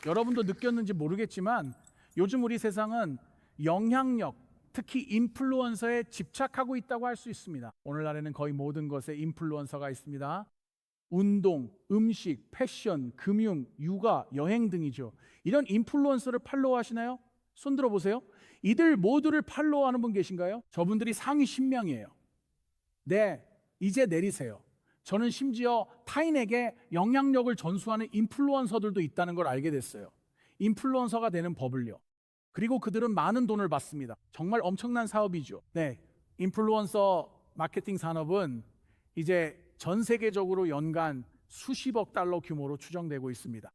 여러분도 느꼈는지 모르겠지만 요즘 우리 세상은 영향력, 특히 인플루언서에 집착하고 있다고 할 수 있습니다. 오늘날에는 거의 모든 것에 인플루언서가 있습니다. 운동, 음식, 패션, 금융, 육아, 여행 등이죠. 이런 인플루언서를 팔로우하시나요? 손 들어보세요. 이들 모두를 팔로우하는 분 계신가요? 저분들이 상위 10명이에요. 네, 이제 내리세요. 저는 심지어 타인에게 영향력을 전수하는 인플루언서들도 있다는 걸 알게 됐어요. 인플루언서가 되는 법을요. 그리고 그들은 많은 돈을 받습니다. 정말 엄청난 사업이죠. 네, 인플루언서 마케팅 산업은 이제 전 세계적으로 연간 수십억 달러 규모로 추정되고 있습니다.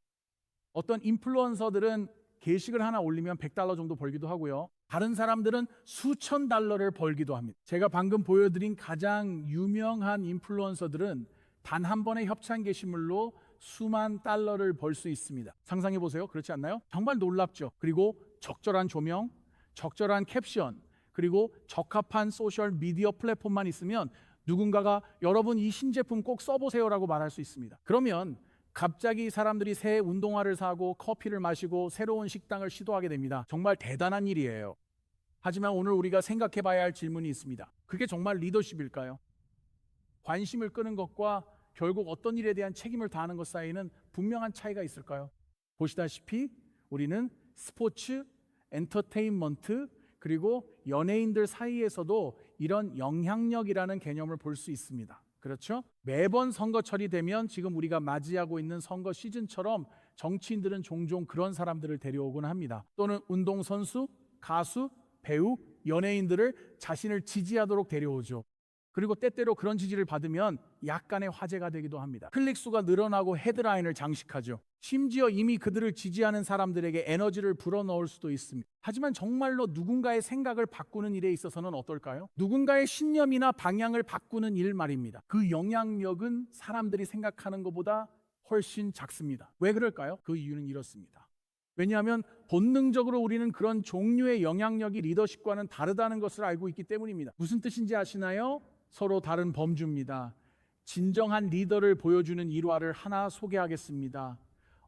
어떤 인플루언서들은 게시글 하나 올리면 100달러 정도 벌기도 하고요. 다른 사람들은 수천 달러를 벌기도 합니다. 제가 방금 보여드린 가장 유명한 인플루언서들은 단 한 번의 협찬 게시물로 수만 달러를 벌 수 있습니다. 상상해 보세요. 그렇지 않나요? 정말 놀랍죠. 그리고 적절한 조명, 적절한 캡션, 그리고 적합한 소셜 미디어 플랫폼만 있으면 누군가가 여러분 이 신제품 꼭 써보세요라고 말할 수 있습니다. 그러면 갑자기 사람들이 새 운동화를 사고 커피를 마시고 새로운 식당을 시도하게 됩니다. 정말 대단한 일이에요. 하지만 오늘 우리가 생각해 봐야 할 질문이 있습니다. 그게 정말 리더십일까요? 관심을 끄는 것과 결국 어떤 일에 대한 책임을 다하는 것 사이에는 분명한 차이가 있을까요? 보시다시피 우리는 스포츠, 엔터테인먼트, 그리고 연예인들 사이에서도 이런 영향력이라는 개념을 볼 수 있습니다. 그렇죠? 매번 선거철이 되면 지금 우리가 맞이하고 있는 선거 시즌처럼 정치인들은 종종 그런 사람들을 데려오곤 합니다. 또는 운동선수, 가수, 배우, 연예인들을 자신을 지지하도록 데려오죠. 그리고 때때로 그런 지지를 받으면 약간의 화제가 되기도 합니다. 클릭수가 늘어나고 헤드라인을 장식하죠. 심지어 이미 그들을 지지하는 사람들에게 에너지를 불어넣을 수도 있습니다. 하지만 정말로 누군가의 생각을 바꾸는 일에 있어서는 어떨까요? 누군가의 신념이나 방향을 바꾸는 일 말입니다. 그 영향력은 사람들이 생각하는 것보다 훨씬 작습니다. 왜 그럴까요? 그 이유는 이렇습니다. 왜냐하면 본능적으로 우리는 그런 종류의 영향력이 리더십과는 다르다는 것을 알고 있기 때문입니다. 무슨 뜻인지 아시나요? 서로 다른 범주입니다. 진정한 리더를 보여주는 일화를 하나 소개하겠습니다.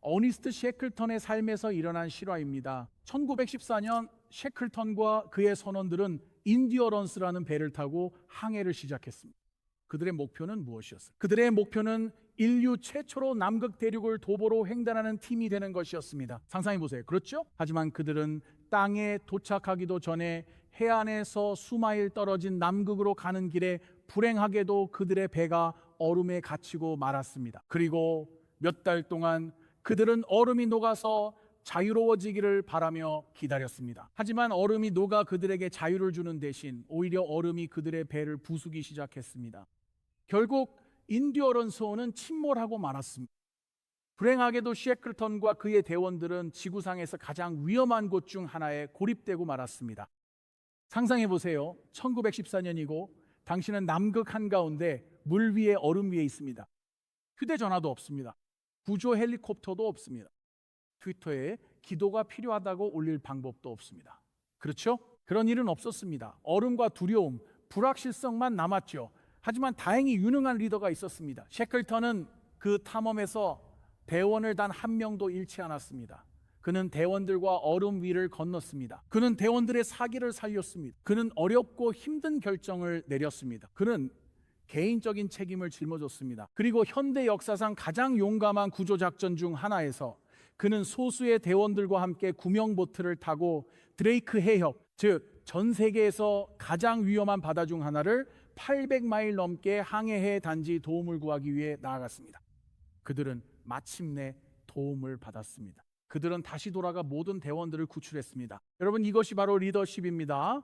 어니스트 셰클턴의 삶에서 일어난 실화입니다. 1914년 셰클턴과 그의 선원들은 인디어런스라는 배를 타고 항해를 시작했습니다. 그들의 목표는 무엇이었어요? 그들의 목표는 인류 최초로 남극 대륙을 도보로 횡단하는 팀이 되는 것이었습니다. 상상해 보세요. 그렇죠? 하지만 그들은 땅에 도착하기도 전에 해안에서 수마일 떨어진 남극으로 가는 길에 불행하게도 그들의 배가 얼음에 갇히고 말았습니다. 그리고 몇 달 동안 그들은 얼음이 녹아서 자유로워지기를 바라며 기다렸습니다. 하지만 얼음이 녹아 그들에게 자유를 주는 대신 오히려 얼음이 그들의 배를 부수기 시작했습니다. 결국 인디어런스호는 침몰하고 말았습니다. 불행하게도 셰클턴과 그의 대원들은 지구상에서 가장 위험한 곳 중 하나에 고립되고 말았습니다. 상상해 보세요. 1914년이고 당신은 남극 한가운데 물 위에 얼음 위에 있습니다. 휴대전화도 없습니다. 구조 헬리콥터도 없습니다. 트위터에 기도가 필요하다고 올릴 방법도 없습니다. 그렇죠? 그런 일은 없었습니다. 얼음과 두려움, 불확실성만 남았죠. 하지만 다행히 유능한 리더가 있었습니다. 셰클턴은 그 탐험에서 대원을 단 한 명도 잃지 않았습니다. 그는 대원들과 얼음 위를 건넜습니다. 그는 대원들의 사기를 살렸습니다. 그는 어렵고 힘든 결정을 내렸습니다. 그는 개인적인 책임을 짊어졌습니다. 그리고 현대 역사상 가장 용감한 구조작전 중 하나에서 그는 소수의 대원들과 함께 구명보트를 타고 드레이크 해협, 즉 전 세계에서 가장 위험한 바다 중 하나를 800마일 넘게 항해해 단지 도움을 구하기 위해 나아갔습니다. 그들은 마침내 도움을 받았습니다. 그들은 다시 돌아가 모든 대원들을 구출했습니다. 여러분, 이것이 바로 리더십입니다.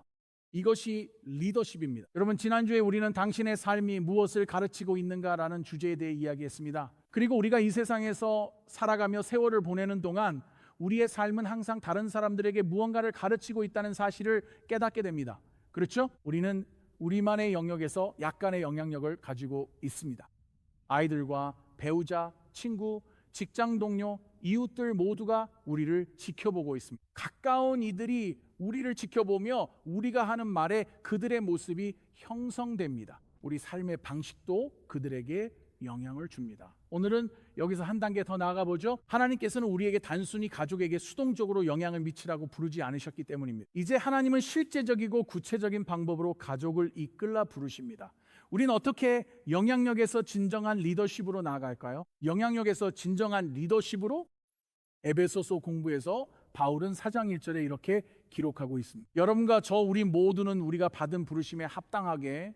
이것이 리더십입니다. 여러분, 지난주에 우리는 당신의 삶이 무엇을 가르치고 있는가라는 주제에 대해 이야기했습니다. 그리고 우리가 이 세상에서 살아가며 세월을 보내는 동안 우리의 삶은 항상 다른 사람들에게 무언가를 가르치고 있다는 사실을 깨닫게 됩니다. 그렇죠? 우리는 우리만의 영역에서 약간의 영향력을 가지고 있습니다. 아이들과 배우자, 친구, 직장 동료, 이웃들 모두가 우리를 지켜보고 있습니다. 가까운 이들이 우리를 지켜보며 우리가 하는 말에 그들의 모습이 형성됩니다. 우리 삶의 방식도 그들에게 영향을 줍니다. 오늘은 여기서 한 단계 더 나아가 보죠. 하나님께서는 우리에게 단순히 가족에게 수동적으로 영향을 미치라고 부르지 않으셨기 때문입니다. 이제 하나님은 실제적이고 구체적인 방법으로 가족을 이끌라 부르십니다. 우리는 어떻게 영향력에서 진정한 리더십으로 나아갈까요? 영향력에서 진정한 리더십으로 에베소서 공부에서 바울은 4장 1절에 이렇게 기록하고 있습니다. 여러분과 저 우리 모두는 우리가 받은 부르심에 합당하게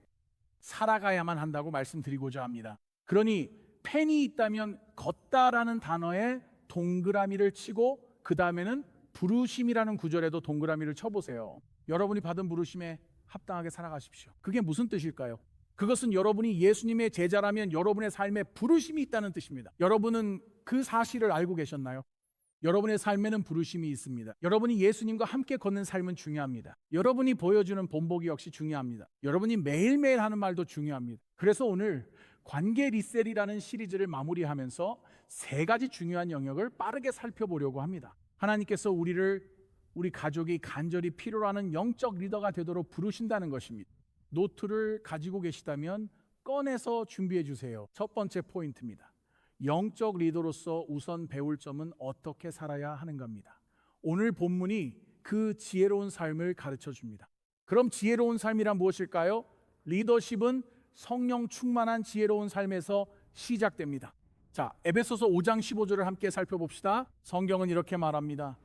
살아가야만 한다고 말씀드리고자 합니다. 그러니 펜이 있다면 걷다라는 단어에 동그라미를 치고 그 다음에는 부르심이라는 구절에도 동그라미를 쳐보세요. 여러분이 받은 부르심에 합당하게 살아가십시오. 그게 무슨 뜻일까요? 그것은 여러분이 예수님의 제자라면 여러분의 삶에 부르심이 있다는 뜻입니다. 여러분은 그 사실을 알고 계셨나요? 여러분의 삶에는 부르심이 있습니다. 여러분이 예수님과 함께 걷는 삶은 중요합니다. 여러분이 보여주는 본보기 역시 중요합니다. 여러분이 매일매일 하는 말도 중요합니다. 그래서 오늘 관계 리셋이라는 시리즈를 마무리하면서 3가지 중요한 영역을 빠르게 살펴보려고 합니다. 하나님께서 우리 가족이 간절히 필요로 하는 영적 리더가 되도록 부르신다는 것입니다. 노트를 가지고 계시다면 꺼내서 준비해 주세요. 첫 번째 포인트입니다. 영적 리더로서 우선 배울 점은 어떻게 살아야 하는가입니다. 오늘 본문이 그 지혜로운 삶을 가르쳐 줍니다. 그럼 지혜로운 삶이란 무엇일까요? 리더십은 성령 충만한 지혜로운 삶에서 시작됩니다. 자, 에베소서 5장 15절을 함께 살펴봅시다. 성경은 이렇게 말합니다.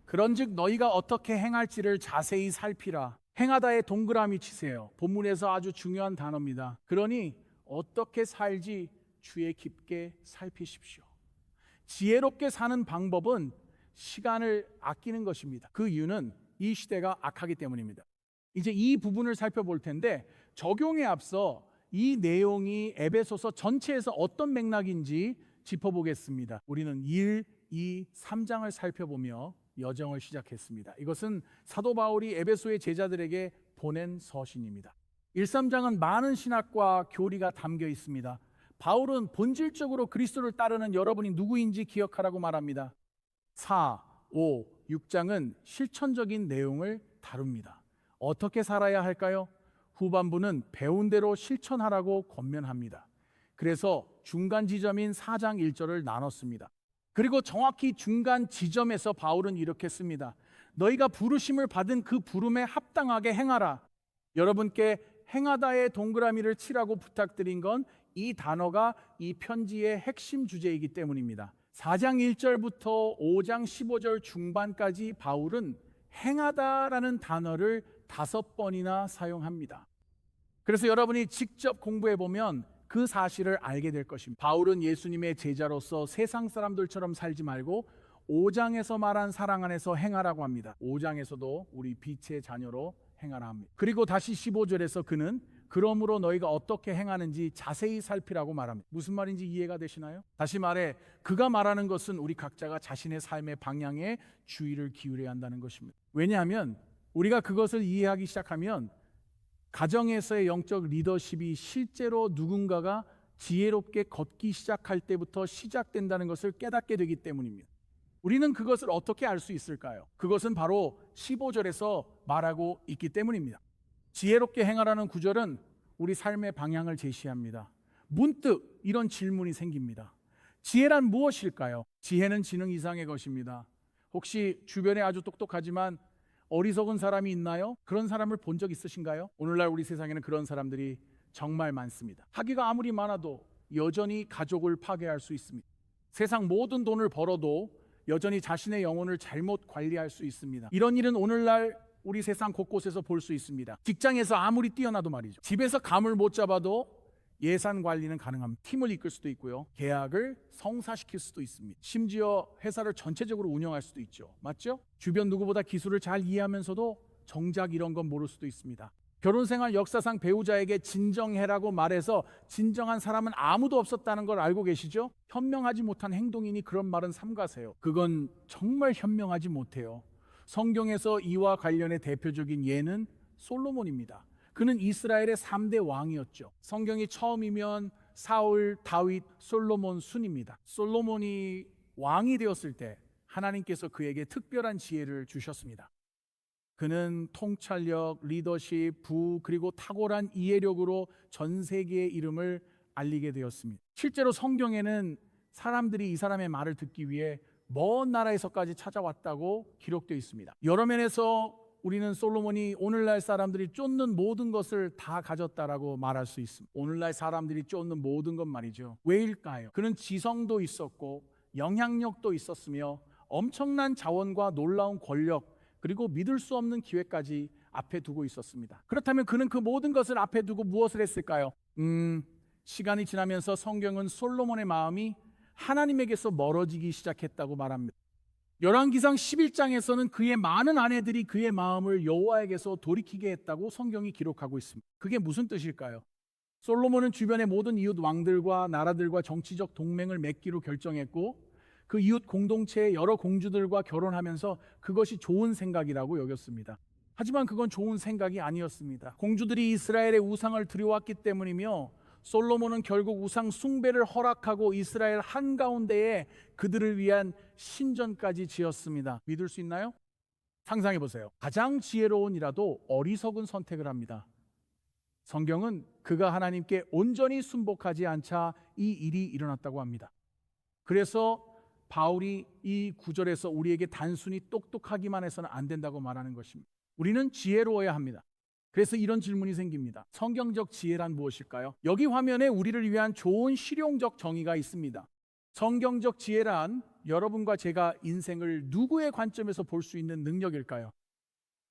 그런즉 너희가 어떻게 행할지를 자세히 살피라. 행하다에 동그라미 치세요. 본문에서 아주 중요한 단어입니다. 그러니 어떻게 살지 주의 깊게 살피십시오. 지혜롭게 사는 방법은 시간을 아끼는 것입니다. 그 이유는 이 시대가 악하기 때문입니다. 이제 이 부분을 살펴볼 텐데 적용에 앞서 이 내용이 에베소서 전체에서 어떤 맥락인지 짚어보겠습니다. 우리는 1, 2, 3장을 살펴보며 여정을 시작했습니다. 이것은 사도 바울이 에베소의 제자들에게 보낸 서신입니다. 1, 3장은 많은 신학과 교리가 담겨 있습니다. 바울은 본질적으로 그리스도를 따르는 여러분이 누구인지 기억하라고 말합니다. 4, 5, 6장은 실천적인 내용을 다룹니다. 어떻게 살아야 할까요? 후반부는 배운 대로 실천하라고 권면합니다. 그래서 중간 지점인 4장 1절을 나눴습니다. 그리고 정확히 중간 지점에서 바울은 이렇게 씁니다. 너희가 부르심을 받은 그 부름에 합당하게 행하라. 여러분께 행하다의 동그라미를 치라고 부탁드린 건 이 단어가 이 편지의 핵심 주제이기 때문입니다. 4장 1절부터 5장 15절 중반까지 바울은 행하다라는 단어를 5번이나 사용합니다. 그래서 여러분이 직접 공부해 보면 그 사실을 알게 될 것입니다. 바울은 예수님의 제자로서 세상 사람들처럼 살지 말고 5장에서 말한 사랑 안에서 행하라고 합니다. 5장에서도 우리 빛의 자녀로 행하라 합니다. 그리고 다시 15절에서 그는 그러므로 너희가 어떻게 행하는지 자세히 살피라고 말합니다. 무슨 말인지 이해가 되시나요? 다시 말해 그가 말하는 것은 우리 각자가 자신의 삶의 방향에 주의를 기울여야 한다는 것입니다. 왜냐하면 우리가 그것을 이해하기 시작하면 가정에서의 영적 리더십이 실제로 누군가가 지혜롭게 걷기 시작할 때부터 시작된다는 것을 깨닫게 되기 때문입니다. 우리는 그것을 어떻게 알 수 있을까요? 그것은 바로 15절에서 말하고 있기 때문입니다. 지혜롭게 행하라는 구절은 우리 삶의 방향을 제시합니다. 문득 이런 질문이 생깁니다. 지혜란 무엇일까요? 지혜는 지능 이상의 것입니다. 혹시 주변에 아주 똑똑하지만 어리석은 사람이 있나요? 그런 사람을 본 적 있으신가요? 오늘날 우리 세상에는 그런 사람들이 정말 많습니다. 학위가 아무리 많아도 여전히 가족을 파괴할 수 있습니다. 세상 모든 돈을 벌어도 여전히 자신의 영혼을 잘못 관리할 수 있습니다. 이런 일은 오늘날 우리 세상 곳곳에서 볼 수 있습니다. 직장에서 아무리 뛰어나도 말이죠. 집에서 감을 못 잡아도 예산 관리는 가능합니다. 팀을 이끌 수도 있고요. 계약을 성사시킬 수도 있습니다. 심지어 회사를 전체적으로 운영할 수도 있죠. 맞죠? 주변 누구보다 기술을 잘 이해하면서도 정작 이런 건 모를 수도 있습니다. 결혼생활 역사상 배우자에게 진정해라고 말해서 진정한 사람은 아무도 없었다는 걸 알고 계시죠? 현명하지 못한 행동이니 그런 말은 삼가세요. 그건 정말 현명하지 못해요. 성경에서 이와 관련해 대표적인 예는 솔로몬입니다. 그는 이스라엘의 3대 왕이었죠. 성경이 처음이면 사울, 다윗, 솔로몬 순입니다. 솔로몬이 왕이 되었을 때 하나님께서 그에게 특별한 지혜를 주셨습니다. 그는 통찰력, 리더십, 그리고 탁월한 이해력으로 전 세계의 이름을 알리게 되었습니다. 실제로 성경에는 사람들이 이 사람의 말을 듣기 위해 먼 나라에서까지 찾아왔다고 기록되어 있습니다. 여러 면에서 우리는 솔로몬이 오늘날 사람들이 쫓는 모든 것을 다 가졌다라고 말할 수 있습니다. 오늘날 사람들이 쫓는 모든 것 말이죠. 왜일까요? 그는 지성도 있었고 영향력도 있었으며 엄청난 자원과 놀라운 권력, 그리고 믿을 수 없는 기회까지 앞에 두고 있었습니다. 그렇다면 그는 그 모든 것을 앞에 두고 무엇을 했을까요? 시간이 지나면서 성경은 솔로몬의 마음이 하나님에게서 멀어지기 시작했다고 말합니다. 열왕기상 11장에서는 그의 많은 아내들이 그의 마음을 여호와에게서 돌이키게 했다고 성경이 기록하고 있습니다. 그게 무슨 뜻일까요? 솔로몬은 주변의 모든 이웃 왕들과 나라들과 정치적 동맹을 맺기로 결정했고, 그 이웃 공동체의 여러 공주들과 결혼하면서 그것이 좋은 생각이라고 여겼습니다. 하지만 그건 좋은 생각이 아니었습니다. 공주들이 이스라엘의 우상을 드려왔기 때문이며, 솔로몬은 결국 우상 숭배를 허락하고 이스라엘 한가운데에 그들을 위한 신전까지 지었습니다. 믿을 수 있나요? 상상해 보세요. 가장 지혜로운이라도 어리석은 선택을 합니다. 성경은 그가 하나님께 온전히 순복하지 않자 이 일이 일어났다고 합니다. 그래서 바울이 이 구절에서 우리에게 단순히 똑똑하기만 해서는 안 된다고 말하는 것입니다. 우리는 지혜로워야 합니다. 그래서 이런 질문이 생깁니다. 성경적 지혜란 무엇일까요? 여기 화면에 우리를 위한 좋은 실용적 정의가 있습니다. 성경적 지혜란 여러분과 제가 인생을 누구의 관점에서 볼 수 있는 능력일까요?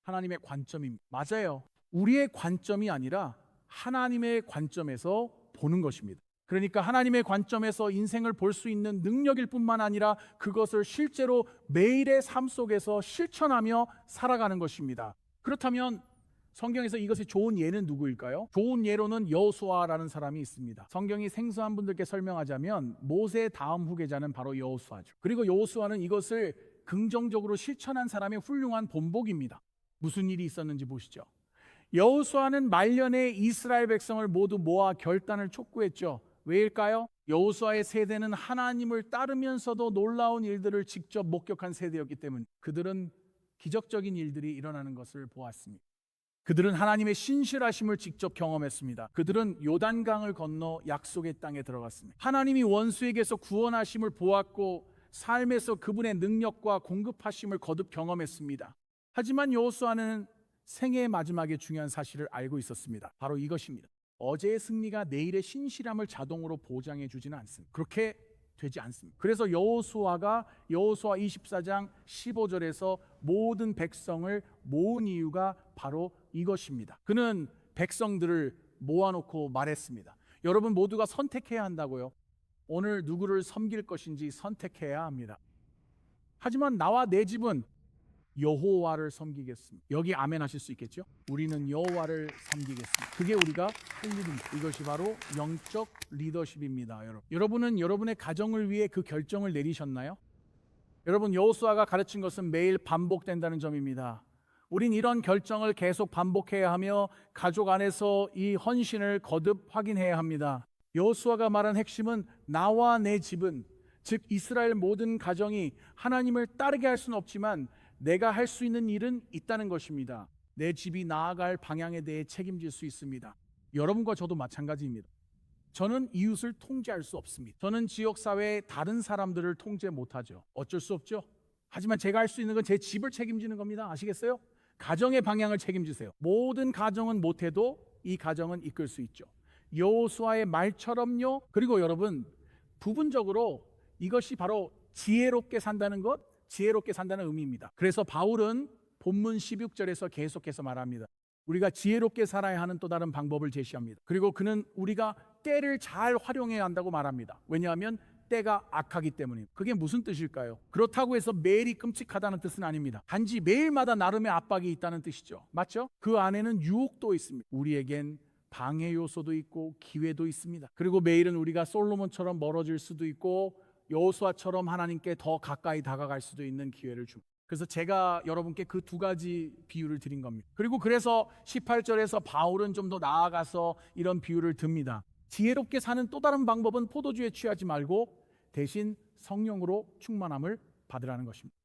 하나님의 관점입니다. 맞아요. 우리의 관점이 아니라 하나님의 관점에서 보는 것입니다. 그러니까 하나님의 관점에서 인생을 볼 수 있는 능력일 뿐만 아니라 그것을 실제로 매일의 삶 속에서 실천하며 살아가는 것입니다. 그렇다면 성경에서 이것이 좋은 예는 누구일까요? 좋은 예로는 여호수아라는 사람이 있습니다. 성경이 생소한 분들께 설명하자면 모세 다음 후계자는 바로 여호수아죠. 그리고 여호수아는 이것을 긍정적으로 실천한 사람의 훌륭한 본보기입니다. 무슨 일이 있었는지 보시죠. 여호수아는 말년에 이스라엘 백성을 모두 모아 결단을 촉구했죠. 왜일까요? 여호수아의 세대는 하나님을 따르면서도 놀라운 일들을 직접 목격한 세대였기 때문에 그들은 기적적인 일들이 일어나는 것을 보았습니다. 그들은 하나님의 신실하심을 직접 경험했습니다. 그들은 요단강을 건너 약속의 땅에 들어갔습니다. 하나님이 원수에게서 구원하심을 보았고 삶에서 그분의 능력과 공급하심을 거듭 경험했습니다. 하지만 여호수아는 생애의 마지막에 중요한 사실을 알고 있었습니다. 바로 이것입니다. 어제의 승리가 내일의 신실함을 자동으로 보장해 주지는 않습니다. 그렇게 되지 않습니다. 그래서 여호수아가 여호수아 24장 15절에서 모든 백성을 모은 이유가 바로 이것입니다. 그는 백성들을 모아놓고 말했습니다. 여러분 모두가 선택해야 한다고요. 오늘 누구를 섬길 것인지 선택해야 합니다. 하지만 나와 내 집은 여호와를 섬기겠습니다. 여기 아멘 하실 수 있겠죠? 우리는 여호와를 섬기겠습니다. 그게 우리가 할 일입니다. 이것이 바로 영적 리더십입니다. 여러분은 여러분의 가정을 위해 그 결정을 내리셨나요? 여러분, 여호수아가 가르친 것은 매일 반복된다는 점입니다. 우린 이런 결정을 계속 반복해야 하며 가족 안에서 이 헌신을 거듭 확인해야 합니다. 여호수아가 말한 핵심은 나와 내 집은, 즉 이스라엘 모든 가정이 하나님을 따르게 할 수는 없지만 내가 할 수 있는 일은 있다는 것입니다. 내 집이 나아갈 방향에 대해 책임질 수 있습니다. 여러분과 저도 마찬가지입니다. 저는 이웃을 통제할 수 없습니다. 저는 지역사회의 다른 사람들을 통제 못하죠. 어쩔 수 없죠. 하지만 제가 할 수 있는 건 제 집을 책임지는 겁니다. 아시겠어요? 가정의 방향을 책임지세요. 모든 가정은 못해도 이 가정은 이끌 수 있죠. 여호수아의 말처럼요. 그리고 여러분, 부분적으로 이것이 바로 지혜롭게 산다는 것, 지혜롭게 산다는 의미입니다. 그래서 바울은 본문 16절에서 계속해서 말합니다. 우리가 지혜롭게 살아야 하는 또 다른 방법을 제시합니다. 그리고 그는 우리가 때를 잘 활용해야 한다고 말합니다. 왜냐하면 때가 악하기 때문입니다. 그게 무슨 뜻일까요? 그렇다고 해서 매일이 끔찍하다는 뜻은 아닙니다. 단지 매일마다 나름의 압박이 있다는 뜻이죠. 맞죠? 그 안에는 유혹도 있습니다. 우리에겐 방해 요소도 있고 기회도 있습니다. 그리고 매일은 우리가 솔로몬처럼 멀어질 수도 있고 여호수아처럼 하나님께 더 가까이 다가갈 수도 있는 기회를 줍니다. 그래서 제가 여러분께 그 두 가지 비유를 드린 겁니다. 그리고 그래서 18절에서 바울은 좀 더 나아가서 이런 비유를 듭니다. 지혜롭게 사는 또 다른 방법은 포도주에 취하지 말고 대신 성령으로 충만함을 받으라는 것입니다.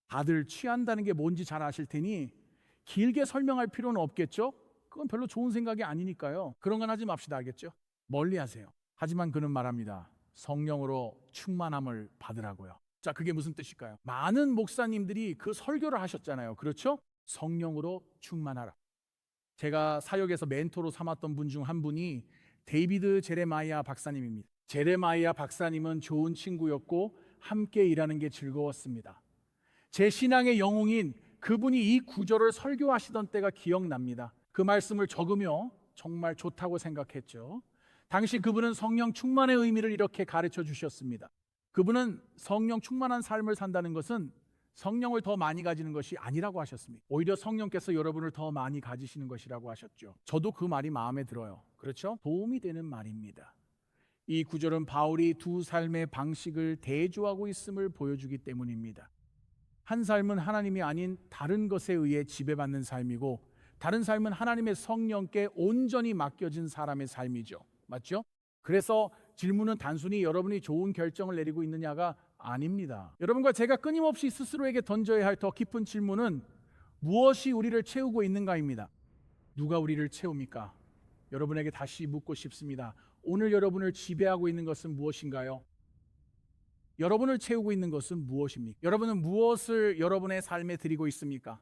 다들 취한다는 게 뭔지 잘 아실 테니 길게 설명할 필요는 없겠죠? 그건 별로 좋은 생각이 아니니까요. 그런 건 하지 맙시다. 알겠죠? 멀리 하세요. 하지만 그는 말합니다. 성령으로 충만함을 받으라고요. 자, 그게 무슨 뜻일까요? 많은 목사님들이 그 설교를 하셨잖아요. 그렇죠? 성령으로 충만하라. 제가 사역에서 멘토로 삼았던 분 중 한 분이 데이비드 제레마이아 박사님입니다. 제레마이아 박사님은 좋은 친구였고 함께 일하는 게 즐거웠습니다. 제 신앙의 영웅인 그분이 이 구절을 설교하시던 때가 기억납니다. 그 말씀을 적으며 정말 좋다고 생각했죠. 당시 그분은 성령 충만의 의미를 이렇게 가르쳐 주셨습니다. 그분은 성령 충만한 삶을 산다는 것은 성령을 더 많이 가지는 것이 아니라고 하셨습니다. 오히려 성령께서 여러분을 더 많이 가지시는 것이라고 하셨죠. 저도 그 말이 마음에 들어요. 그렇죠? 도움이 되는 말입니다. 이 구절은 바울이 두 삶의 방식을 대조하고 있음을 보여주기 때문입니다. 한 삶은 하나님이 아닌 다른 것에 의해 지배받는 삶이고, 다른 삶은 하나님의 성령께 온전히 맡겨진 사람의 삶이죠. 맞죠? 그래서 질문은 단순히 여러분이 좋은 결정을 내리고 있느냐가 아닙니다. 여러분과 제가 끊임없이 스스로에게 던져야 할 더 깊은 질문은 무엇이 우리를 채우고 있는가입니다. 누가 우리를 채웁니까? 여러분에게 다시 묻고 싶습니다. 오늘 여러분을 지배하고 있는 것은 무엇인가요? 여러분을 채우고 있는 것은 무엇입니까? 여러분은 무엇을 여러분의 삶에 드리고 있습니까?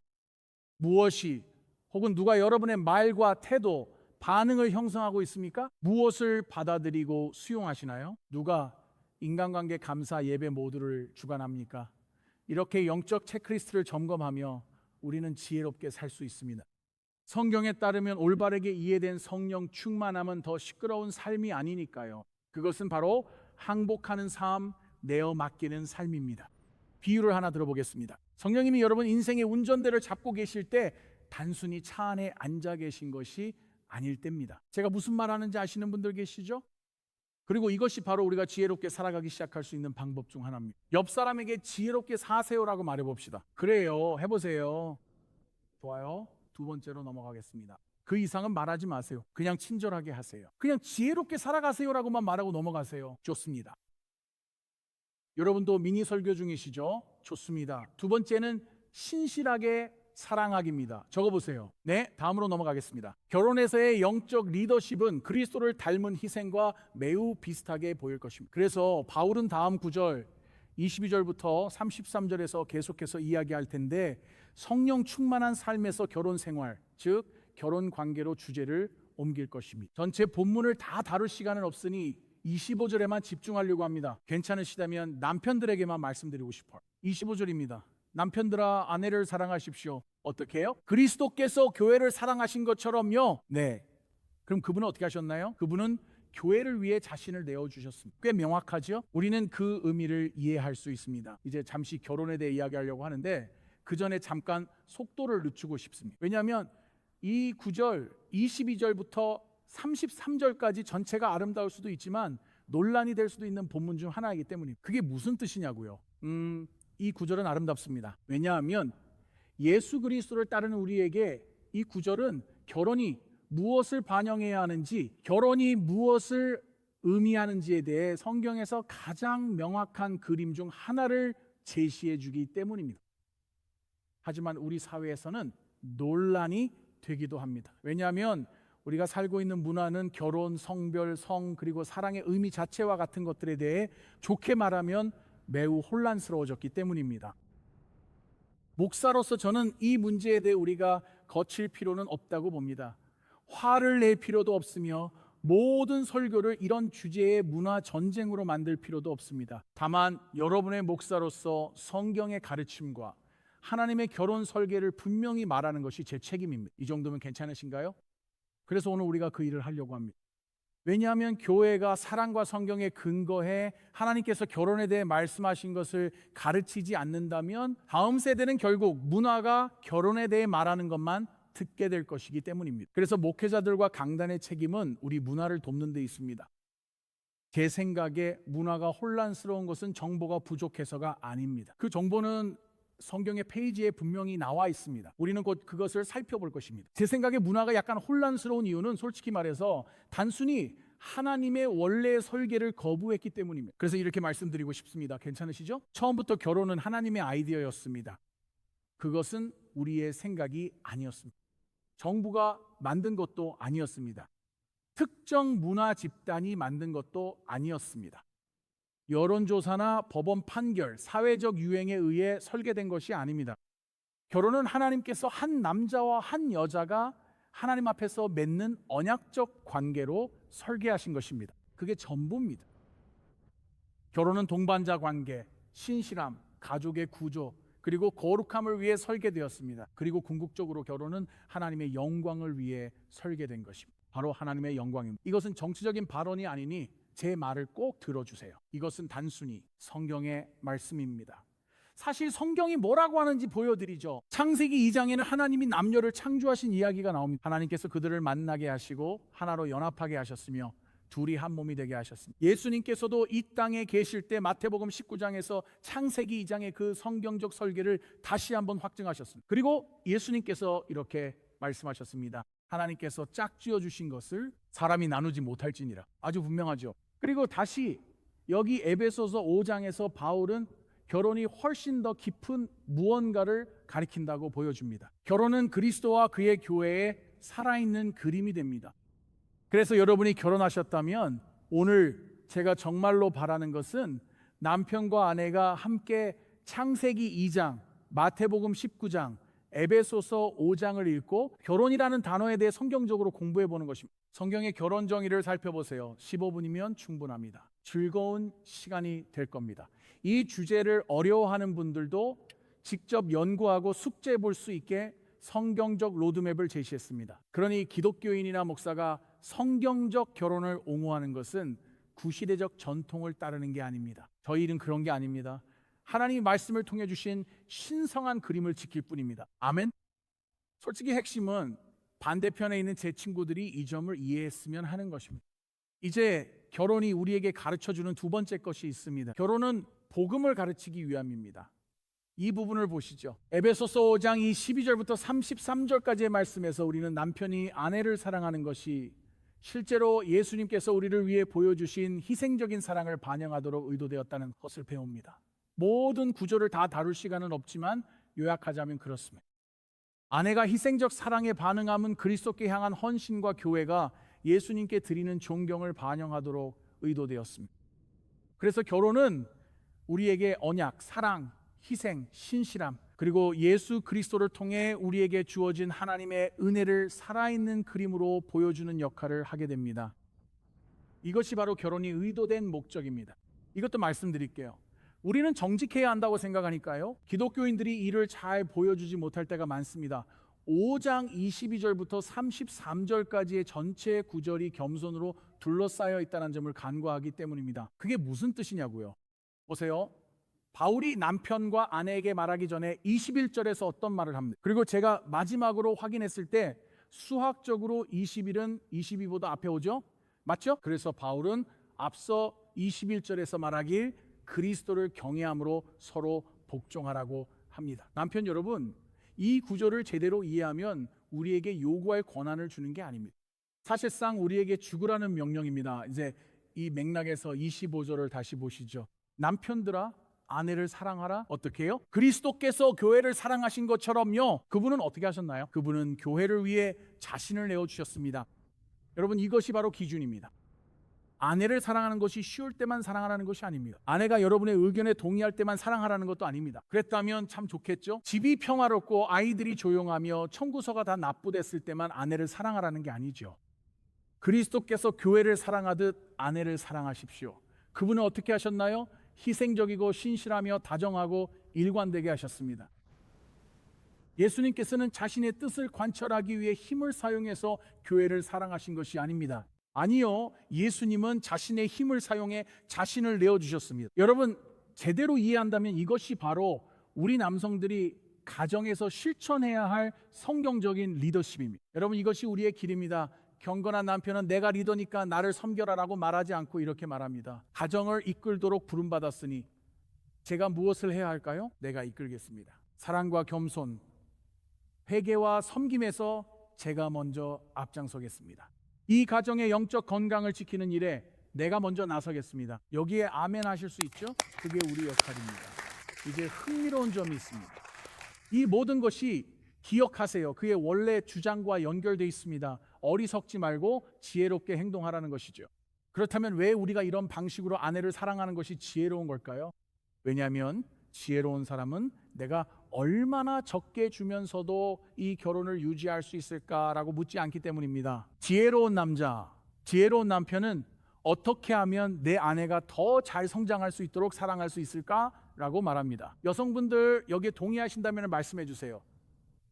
무엇이 혹은 누가 여러분의 말과 태도, 반응을 형성하고 있습니까? 무엇을 받아들이고 수용하시나요? 누가 인간관계 감사 예배 모두를 주관합니까? 이렇게 영적 체크리스트를 점검하며 우리는 지혜롭게 살 수 있습니다. 성경에 따르면 올바르게 이해된 성령 충만함은 더 시끄러운 삶이 아니니까요. 그것은 바로 항복하는 삶, 내어 맡기는 삶입니다. 비유를 하나 들어보겠습니다. 성령님이 여러분 인생의 운전대를 잡고 계실 때 단순히 차 안에 앉아 계신 것이 아닐 때입니다. 제가 무슨 말 하는지 아시는 분들 계시죠? 그리고 이것이 바로 우리가 지혜롭게 살아가기 시작할 수 있는 방법 중 하나입니다. 옆 사람에게 지혜롭게 사세요라고 말해봅시다. 그래요, 해보세요. 좋아요. 두 번째로 넘어가겠습니다. 그 이상은 말하지 마세요. 그냥 친절하게 하세요. 그냥 지혜롭게 살아가세요라고만 말하고 넘어가세요. 좋습니다. 여러분도 미니 설교 중이시죠? 좋습니다. 두 번째는 신실하게 사랑하기입니다. 적어보세요. 네, 다음으로 넘어가겠습니다. 결혼에서의 영적 리더십은 그리스도를 닮은 희생과 매우 비슷하게 보일 것입니다. 그래서 바울은 다음 9절 22절부터 33절에서 계속해서 이야기할 텐데, 성령 충만한 삶에서 결혼 생활, 즉 결혼 관계로 주제를 옮길 것입니다. 전체 본문을 다 다룰 시간은 없으니 25절에만 집중하려고 합니다. 괜찮으시다면 남편들에게만 말씀드리고 싶어요. 25절입니다. 남편들아 아내를 사랑하십시오. 어떻게 해요? 그리스도께서 교회를 사랑하신 것처럼요. 네. 그럼 그분은 어떻게 하셨나요? 그분은 교회를 위해 자신을 내어주셨습니다. 꽤 명확하죠? 우리는 그 의미를 이해할 수 있습니다. 이제 잠시 결혼에 대해 이야기하려고 하는데 그 전에 잠깐 속도를 늦추고 싶습니다. 왜냐하면 이 9절 22절부터 33절까지 전체가 아름다울 수도 있지만 논란이 될 수도 있는 본문 중 하나이기 때문입니다. 그게 무슨 뜻이냐고요? 이 구절은 아름답습니다. 왜냐하면 예수 그리스도를 따르는 우리에게 이 구절은 결혼이 무엇을 반영해야 하는지, 결혼이 무엇을 의미하는지에 대해 성경에서 가장 명확한 그림 중 하나를 제시해 주기 때문입니다. 하지만 우리 사회에서는 논란이 되기도 합니다. 왜냐하면 우리가 살고 있는 문화는 결혼, 성별, 성, 그리고 사랑의 의미 자체와 같은 것들에 대해 좋게 말하면 매우 혼란스러워졌기 때문입니다. 목사로서 저는 이 문제에 대해 우리가 거칠 필요는 없다고 봅니다. 화를 낼 필요도 없으며 모든 설교를 이런 주제의 문화 전쟁으로 만들 필요도 없습니다. 다만 여러분의 목사로서 성경의 가르침과 하나님의 결혼 설계를 분명히 말하는 것이 제 책임입니다. 이 정도면 괜찮으신가요? 그래서 오늘 우리가 그 일을 하려고 합니다. 왜냐하면 교회가 사랑과 성경에 근거해 하나님께서 결혼에 대해 말씀하신 것을 가르치지 않는다면 다음 세대는 결국 문화가 결혼에 대해 말하는 것만 듣게 될 것이기 때문입니다. 그래서 목회자들과 강단의 책임은 우리 문화를 돕는 데 있습니다. 제 생각에 문화가 혼란스러운 것은 정보가 부족해서가 아닙니다. 그 정보는 성경의 페이지에 분명히 나와 있습니다. 우리는 곧 그것을 살펴볼 것입니다. 제 생각에 문화가 약간 혼란스러운 이유는 솔직히 말해서 단순히 하나님의 원래의 설계를 거부했기 때문입니다. 그래서 이렇게 말씀드리고 싶습니다. 괜찮으시죠? 처음부터 결혼은 하나님의 아이디어였습니다. 그것은 우리의 생각이 아니었습니다. 정부가 만든 것도 아니었습니다. 특정 문화 집단이 만든 것도 아니었습니다. 여론조사나 법원 판결, 사회적 유행에 의해 설계된 것이 아닙니다. 결혼은 하나님께서 한 남자와 한 여자가 하나님 앞에서 맺는 언약적 관계로 설계하신 것입니다. 그게 전부입니다. 결혼은 동반자 관계, 신실함, 가족의 구조, 그리고 거룩함을 위해 설계되었습니다. 그리고 궁극적으로 결혼은 하나님의 영광을 위해 설계된 것입니다. 바로 하나님의 영광입니다. 이것은 정치적인 발언이 아니니 제 말을 꼭 들어주세요. 이것은 단순히 성경의 말씀입니다. 사실 성경이 뭐라고 하는지 보여드리죠. 창세기 2장에는 하나님이 남녀를 창조하신 이야기가 나옵니다. 하나님께서 그들을 만나게 하시고 하나로 연합하게 하셨으며 둘이 한 몸이 되게 하셨습니다. 예수님께서도 이 땅에 계실 때 마태복음 19장에서 창세기 2장의 그 성경적 설계를 다시 한번 확증하셨습니다. 그리고 예수님께서 이렇게 말씀하셨습니다. 하나님께서 짝지어 주신 것을 사람이 나누지 못할지니라. 아주 분명하죠. 그리고 다시 여기 에베소서 5장에서 바울은 결혼이 훨씬 더 깊은 무언가를 가리킨다고 보여줍니다. 결혼은 그리스도와 그의 교회에 살아있는 그림이 됩니다. 그래서 여러분이 결혼하셨다면 오늘 제가 정말로 바라는 것은 남편과 아내가 함께 창세기 2장, 마태복음 19장, 에베소서 5장을 읽고 결혼이라는 단어에 대해 성경적으로 공부해 보는 것입니다. 성경의 결혼 정의를 살펴보세요. 15분이면 충분합니다. 즐거운 시간이 될 겁니다. 이 주제를 어려워하는 분들도 직접 연구하고 숙제해 볼 수 있게 성경적 로드맵을 제시했습니다. 그러니 기독교인이나 목사가 성경적 결혼을 옹호하는 것은 구시대적 전통을 따르는 게 아닙니다. 저희 일은 그런 게 아닙니다. 하나님이 말씀을 통해 주신 신성한 그림을 지킬 뿐입니다. 아멘. 솔직히 핵심은 반대편에 있는 제 친구들이 이 점을 이해했으면 하는 것입니다. 이제 결혼이 우리에게 가르쳐주는 두 번째 것이 있습니다. 결혼은 복음을 가르치기 위함입니다. 이 부분을 보시죠. 에베소서 5장 이 12절부터 33절까지의 말씀에서 우리는 남편이 아내를 사랑하는 것이 실제로 예수님께서 우리를 위해 보여주신 희생적인 사랑을 반영하도록 의도되었다는 것을 배웁니다. 모든 구조를 다 다룰 시간은 없지만 요약하자면 그렇습니다. 아내가 희생적 사랑에 반응함은 그리스도께 향한 헌신과 교회가 예수님께 드리는 존경을 반영하도록 의도되었습니다. 그래서 결혼은 우리에게 언약, 사랑, 희생, 신실함, 그리고 예수 그리스도를 통해 우리에게 주어진 하나님의 은혜를 살아있는 그림으로 보여주는 역할을 하게 됩니다. 이것이 바로 결혼이 의도된 목적입니다. 이것도 말씀드릴게요. 우리는 정직해야 한다고 생각하니까요, 기독교인들이 이를 잘 보여주지 못할 때가 많습니다. 5장 22절부터 33절까지의 전체 구절이 겸손으로 둘러싸여 있다는 점을 간과하기 때문입니다. 그게 무슨 뜻이냐고요. 보세요. 바울이 남편과 아내에게 말하기 전에 21절에서 어떤 말을 합니다. 그리고 제가 마지막으로 확인했을 때 수학적으로 21은 22보다 앞에 오죠? 맞죠? 그래서 바울은 앞서 21절에서 말하길 그리스도를 경외함으로 서로 복종하라고 합니다. 남편 여러분, 이 구조를 제대로 이해하면 우리에게 요구할 권한을 주는 게 아닙니다. 사실상 우리에게 죽으라는 명령입니다. 이제 이 맥락에서 25절을 다시 보시죠. 남편들아, 아내를 사랑하라. 어떻게 해요? 그리스도께서 교회를 사랑하신 것처럼요. 그분은 어떻게 하셨나요? 그분은 교회를 위해 자신을 내어주셨습니다. 여러분, 이것이 바로 기준입니다. 아내를 사랑하는 것이 쉬울 때만 사랑하라는 것이 아닙니다. 아내가 여러분의 의견에 동의할 때만 사랑하라는 것도 아닙니다. 그랬다면 참 좋겠죠? 집이 평화롭고 아이들이 조용하며 청구서가 다 납부됐을 때만 아내를 사랑하라는 게 아니죠. 그리스도께서 교회를 사랑하듯 아내를 사랑하십시오. 그분은 어떻게 하셨나요? 희생적이고 신실하며 다정하고 일관되게 하셨습니다. 예수님께서는 자신의 뜻을 관철하기 위해 힘을 사용해서 교회를 사랑하신 것이 아닙니다. 아니요, 예수님은 자신의 힘을 사용해 자신을 내어주셨습니다. 여러분, 제대로 이해한다면 이것이 바로 우리 남성들이 가정에서 실천해야 할 성경적인 리더십입니다. 여러분, 이것이 우리의 길입니다. 경건한 남편은 내가 리더니까 나를 섬겨라라고 말하지 않고 이렇게 말합니다. 가정을 이끌도록 부름받았으니 제가 무엇을 해야 할까요? 내가 이끌겠습니다. 사랑과 겸손, 회개와 섬김에서 제가 먼저 앞장서겠습니다. 이 가정의 영적 건강을 지키는 일에 내가 먼저 나서겠습니다. 여기에 아멘 하실 수 있죠? 그게 우리 역할입니다. 이제 흥미로운 점이 있습니다. 이 모든 것이 기억하세요. 그의 원래 주장과 연결되어 있습니다. 어리석지 말고 지혜롭게 행동하라는 것이죠. 그렇다면 왜 우리가 이런 방식으로 아내를 사랑하는 것이 지혜로운 걸까요? 왜냐하면 지혜로운 사람은 내가 얼마나 적게 주면서도 이 결혼을 유지할 수 있을까라고 묻지 않기 때문입니다. 지혜로운 남자, 지혜로운 남편은 어떻게 하면 내 아내가 더 잘 성장할 수 있도록 사랑할 수 있을까라고 말합니다. 여성분들 여기에 동의하신다면 말씀해 주세요.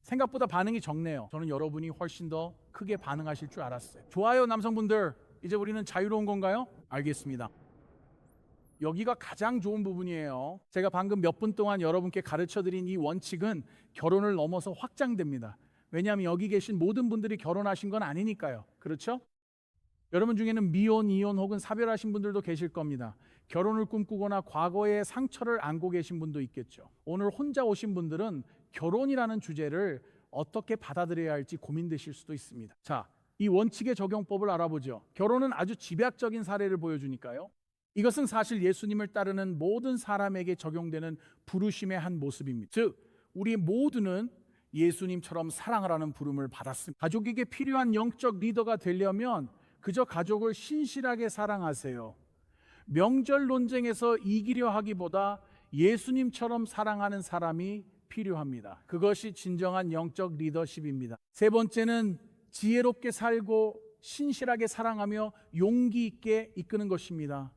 생각보다 반응이 적네요. 저는 여러분이 훨씬 더 크게 반응하실 줄 알았어요. 좋아요, 남성분들. 이제 우리는 자유로운 건가요? 알겠습니다. 여기가 가장 좋은 부분이에요. 제가 방금 몇 분 동안 여러분께 가르쳐드린 이 원칙은 결혼을 넘어서 확장됩니다. 왜냐하면 여기 계신 모든 분들이 결혼하신 건 아니니까요. 그렇죠? 여러분 중에는 미혼, 이혼 혹은 사별하신 분들도 계실 겁니다. 결혼을 꿈꾸거나 과거의 상처를 안고 계신 분도 있겠죠. 오늘 혼자 오신 분들은 결혼이라는 주제를 어떻게 받아들여야 할지 고민되실 수도 있습니다. 자, 이 원칙의 적용법을 알아보죠. 결혼은 아주 집약적인 사례를 보여주니까요. 이것은 사실 예수님을 따르는 모든 사람에게 적용되는 부르심의 한 모습입니다. 즉, 우리 모두는 예수님처럼 사랑하라는 부름을 받았습니다. 가족에게 필요한 영적 리더가 되려면 그저 가족을 신실하게 사랑하세요. 명절 논쟁에서 이기려 하기보다 예수님처럼 사랑하는 사람이 필요합니다. 그것이 진정한 영적 리더십입니다. 세 번째는 지혜롭게 살고 신실하게 사랑하며 용기 있게 이끄는 것입니다.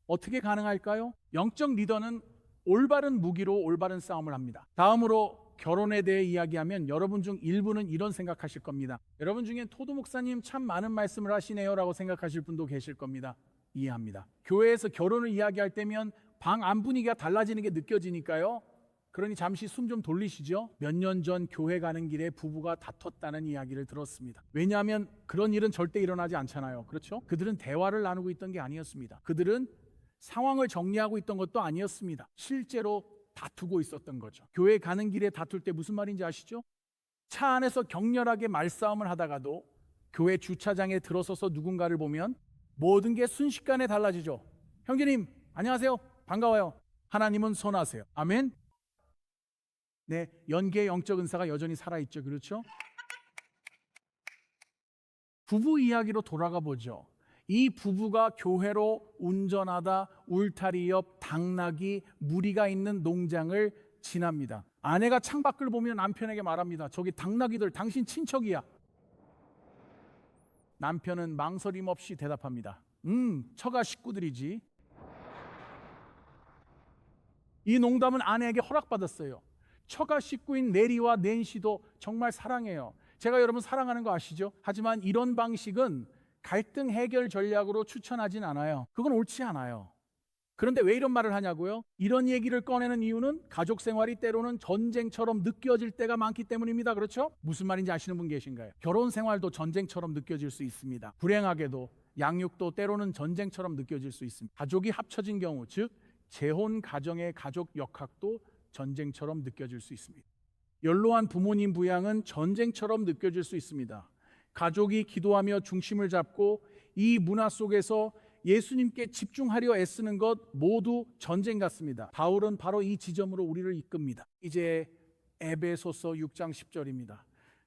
어떻게 가능할까요? 영적 리더는 올바른 무기로 올바른 싸움을 합니다. 다음으로 결혼에 대해 이야기하면 여러분 중 일부는 이런 생각하실 겁니다. 여러분 중엔 토도 목사님 참 많은 말씀을 하시네요 라고 생각하실 분도 계실 겁니다. 이해합니다. 교회에서 결혼을 이야기할 때면 방 안 분위기가 달라지는 게 느껴지니까요. 그러니 잠시 숨 좀 돌리시죠. 몇 년 전 교회 가는 길에 부부가 다퉜다는 이야기를 들었습니다. 왜냐하면 그런 일은 절대 일어나지 않잖아요. 그렇죠? 그들은 대화를 나누고 있던 게 아니었습니다. 그들은 상황을 정리하고 있던 것도 아니었습니다. 실제로 다투고 있었던 거죠. 교회 가는 길에 다툴 때 무슨 말인지 아시죠? 차 안에서 격렬하게 말싸움을 하다가도 교회 주차장에 들어서서 누군가를 보면 모든 게 순식간에 달라지죠. 형제님 안녕하세요. 반가워요. 하나님은 선하세요. 아멘. 네, 연계의 영적 은사가 여전히 살아있죠. 그렇죠? 부부 이야기로 돌아가 보죠. 이 부부가 교회로 운전하다 울타리 옆 당나귀 무리가 있는 농장을 지납니다. 아내가 창밖을 보며 남편에게 말합니다. 저기 당나귀들 당신 친척이야. 남편은 망설임 없이 대답합니다. 처가 식구들이지. 이 농담은 아내에게 허락받았어요. 처가 식구인 네리와 낸시도 정말 사랑해요. 제가 여러분 사랑하는 거 아시죠? 하지만 이런 방식은 갈등 해결 전략으로 추천하진 않아요. 그건 옳지 않아요. 그런데 왜 이런 말을 하냐고요? 이런 얘기를 꺼내는 이유는 가족 생활이 때로는 전쟁처럼 느껴질 때가 많기 때문입니다. 그렇죠? 무슨 말인지 아시는 분 계신가요? 결혼 생활도 전쟁처럼 느껴질 수 있습니다. 불행하게도 양육도 때로는 전쟁처럼 느껴질 수 있습니다. 가족이 합쳐진 경우, 즉 재혼 가정의 가족 역학도 전쟁처럼 느껴질 수 있습니다. 연로한 부모님 부양은 전쟁처럼 느껴질 수 있습니다. 가족이 기도하며 중심을 잡고 이 문화 속에서 예수님께 집중하려 애쓰는 것 모두 전쟁 같습니다. 바울은 바로 이 지점으로 우리를 이끕니다. 이제 에베소서 6장 10절입니다.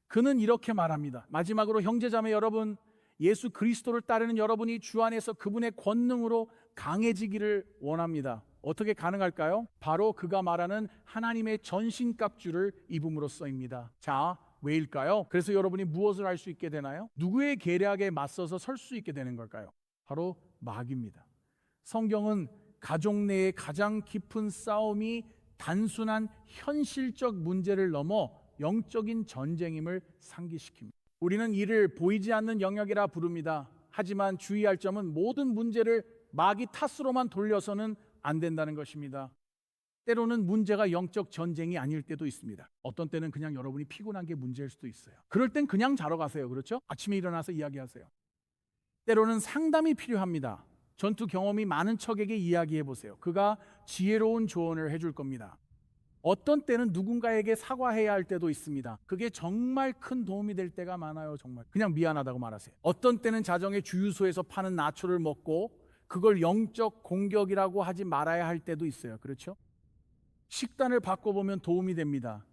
그는 이렇게 말합니다. 마지막으로 형제자매 여러분, 예수 그리스도를 따르는 여러분이 주 안에서 그분의 권능으로 강해지기를 원합니다. 어떻게 가능할까요? 바로 그가 말하는 하나님의 전신갑주를 입음으로써입니다. 자, 왜일까요? 그래서 여러분이 무엇을 할 수 있게 되나요? 누구의 계략에 맞서서 설 수 있게 되는 걸까요? 바로 마귀입니다. 성경은 가족 내의 가장 깊은 싸움이 단순한 현실적 문제를 넘어 영적인 전쟁임을 상기시킵니다. 우리는 이를 보이지 않는 영역이라 부릅니다. 하지만 주의할 점은 모든 문제를 마귀 탓으로만 돌려서는 안 된다는 것입니다. 때로는 문제가 영적 전쟁이 아닐 때도 있습니다. 어떤 때는 그냥 여러분이 피곤한 게 문제일 수도 있어요. 그럴 땐 그냥 자러 가세요. 그렇죠? 아침에 일어나서 이야기하세요. 때로는 상담이 필요합니다. 전투 경험이 많은 척에게 이야기해 보세요. 그가 지혜로운 조언을 해줄 겁니다. 어떤 때는 누군가에게 사과해야 할 때도 있습니다. 그게 정말 큰 도움이 될 때가 많아요. 정말 그냥 미안하다고 말하세요. 어떤 때는 자정에 주유소에서 파는 나초를 먹고 그걸 영적 공격이라고 하지 말아야 할 때도 있어요. 그렇죠? 식단을 바꿔보면 도움이 됩니다.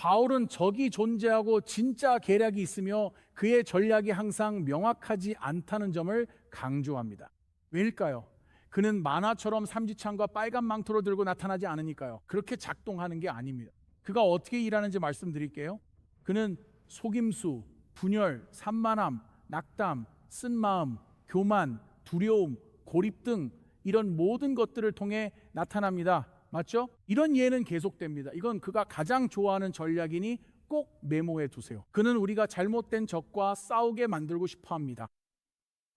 바울은 적이 존재하고 진짜 계략이 있으며 그의 전략이 항상 명확하지 않다는 점을 강조합니다. 왜일까요? 그는 만화처럼 삼지창과 빨간 망토를 들고 나타나지 않으니까요. 그렇게 작동하는 게 아닙니다. 그가 어떻게 일하는지 말씀드릴게요. 그는 속임수, 분열, 산만함, 낙담, 쓴마음, 교만, 두려움, 고립 등 이런 모든 것들을 통해 나타납니다. 맞죠? 이런 예는 계속됩니다. 이건 그가 가장 좋아하는 전략이니 꼭 메모해 두세요. 그는 우리가 잘못된 적과 싸우게 만들고 싶어 합니다.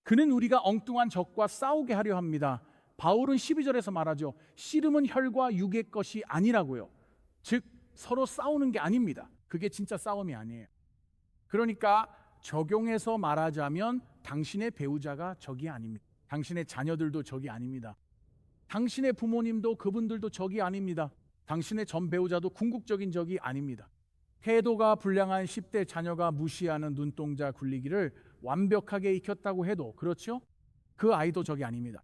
그는 우리가 엉뚱한 적과 싸우게 하려 합니다. 바울은 12절에서 말하죠. 씨름은 혈과 육의 것이 아니라고요. 즉 서로 싸우는 게 아닙니다. 그게 진짜 싸움이 아니에요. 그러니까 적용해서 말하자면 당신의 배우자가 적이 아닙니다. 당신의 자녀들도 적이 아닙니다. 당신의 부모님도 그분들도 적이 아닙니다. 당신의 전 배우자도 궁극적인 적이 아닙니다. 태도가 불량한 10대 자녀가 무시하는 눈동자 굴리기를 완벽하게 익혔다고 해도 그렇죠? 그 아이도 적이 아닙니다.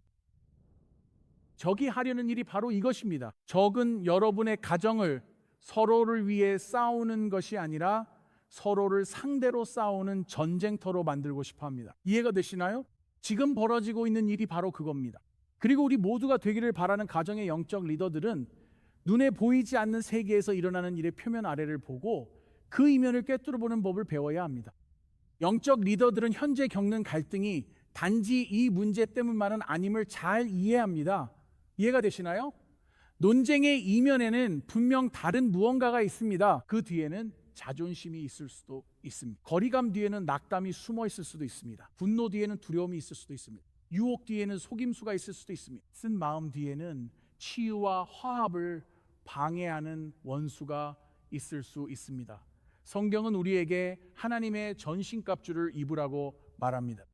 적이 하려는 일이 바로 이것입니다. 적은 여러분의 가정을 서로를 위해 싸우는 것이 아니라 서로를 상대로 싸우는 전쟁터로 만들고 싶어 합니다. 이해가 되시나요? 지금 벌어지고 있는 일이 바로 그겁니다. 그리고 우리 모두가 되기를 바라는 가정의 영적 리더들은 눈에 보이지 않는 세계에서 일어나는 일의 표면 아래를 보고 그 이면을 꿰뚫어 보는 법을 배워야 합니다. 영적 리더들은 현재 겪는 갈등이 단지 이 문제 때문만은 아님을 잘 이해합니다. 이해가 되시나요? 논쟁의 이면에는 분명 다른 무언가가 있습니다. 그 뒤에는 자존심이 있을 수도 있습니다. 거리감 뒤에는 낙담이 숨어 있을 수도 있습니다. 분노 뒤에는 두려움이 있을 수도 있습니다. 유혹 뒤에는 속임수가 있을 수도 있습니다. 쓴 마음 뒤에는 치유와 화합을 방해하는 원수가 있을 수 있습니다. 성경은 우리에게 하나님의 전신갑주를 입으라고 말합니다.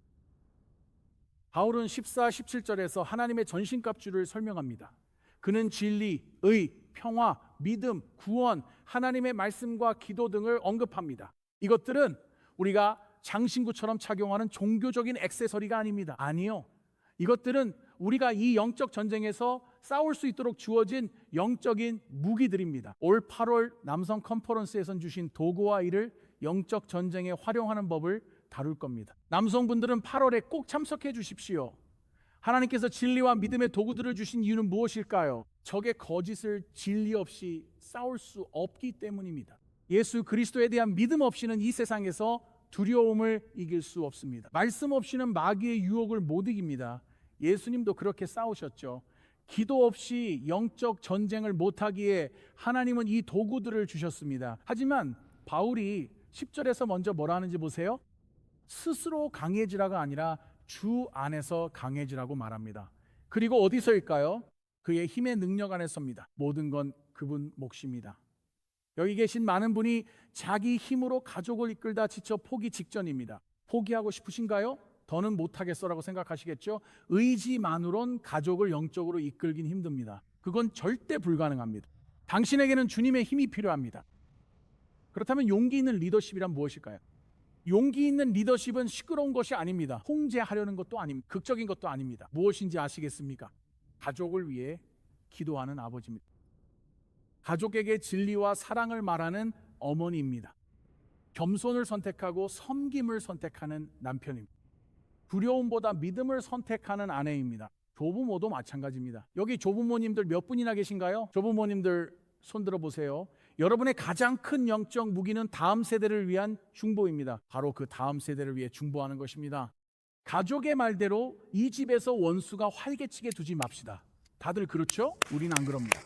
바울은 14, 17절에서 하나님의 전신갑주를 설명합니다. 그는 진리, 의, 평화, 믿음, 구원, 하나님의 말씀과 기도 등을 언급합니다. 이것들은 우리가 장신구처럼 착용하는 종교적인 액세서리가 아닙니다. 아니요. 이것들은 우리가 이 영적 전쟁에서 싸울 수 있도록 주어진 영적인 무기들입니다. 올 8월 남성 컨퍼런스에선 주신 도구와 이를 영적 전쟁에 활용하는 법을 다룰 겁니다. 남성분들은 8월에 꼭 참석해 주십시오. 하나님께서 진리와 믿음의 도구들을 주신 이유는 무엇일까요? 적의 거짓을 진리 없이 싸울 수 없기 때문입니다. 예수 그리스도에 대한 믿음 없이는 이 세상에서 두려움을 이길 수 없습니다. 말씀 없이는 마귀의 유혹을 못 이깁니다. 예수님도 그렇게 싸우셨죠. 기도 없이 영적 전쟁을 못하기에 하나님은 이 도구들을 주셨습니다. 하지만 바울이 10절에서 먼저 뭐라 하는지 보세요. 스스로 강해지라가 아니라 주 안에서 강해지라고 말합니다. 그리고 어디서일까요? 그의 힘의 능력 안에서입니다. 모든 건 그분 몫입니다. 여기 계신 많은 분이 자기 힘으로 가족을 이끌다 지쳐 포기 직전입니다. 포기하고 싶으신가요? 더는 못하겠어라고 생각하시겠죠? 의지만으론 가족을 영적으로 이끌긴 힘듭니다. 그건 절대 불가능합니다. 당신에게는 주님의 힘이 필요합니다. 그렇다면 용기 있는 리더십이란 무엇일까요? 용기 있는 리더십은 시끄러운 것이 아닙니다. 통제하려는 것도 아닙니다. 극적인 것도 아닙니다. 무엇인지 아시겠습니까? 가족을 위해 기도하는 아버지입니다. 가족에게 진리와 사랑을 말하는 어머니입니다. 겸손을 선택하고 섬김을 선택하는 남편입니다. 두려움보다 믿음을 선택하는 아내입니다. 조부모도 마찬가지입니다. 여기 조부모님들 몇 분이나 계신가요? 조부모님들 손 들어 보세요. 여러분의 가장 큰 영적 무기는 다음 세대를 위한 중보입니다. 바로 그 다음 세대를 위해 중보하는 것입니다. 가족의 말대로 이 집에서 원수가 활개치게 두지 맙시다. 다들 그렇죠? 우린 안 그럽니다.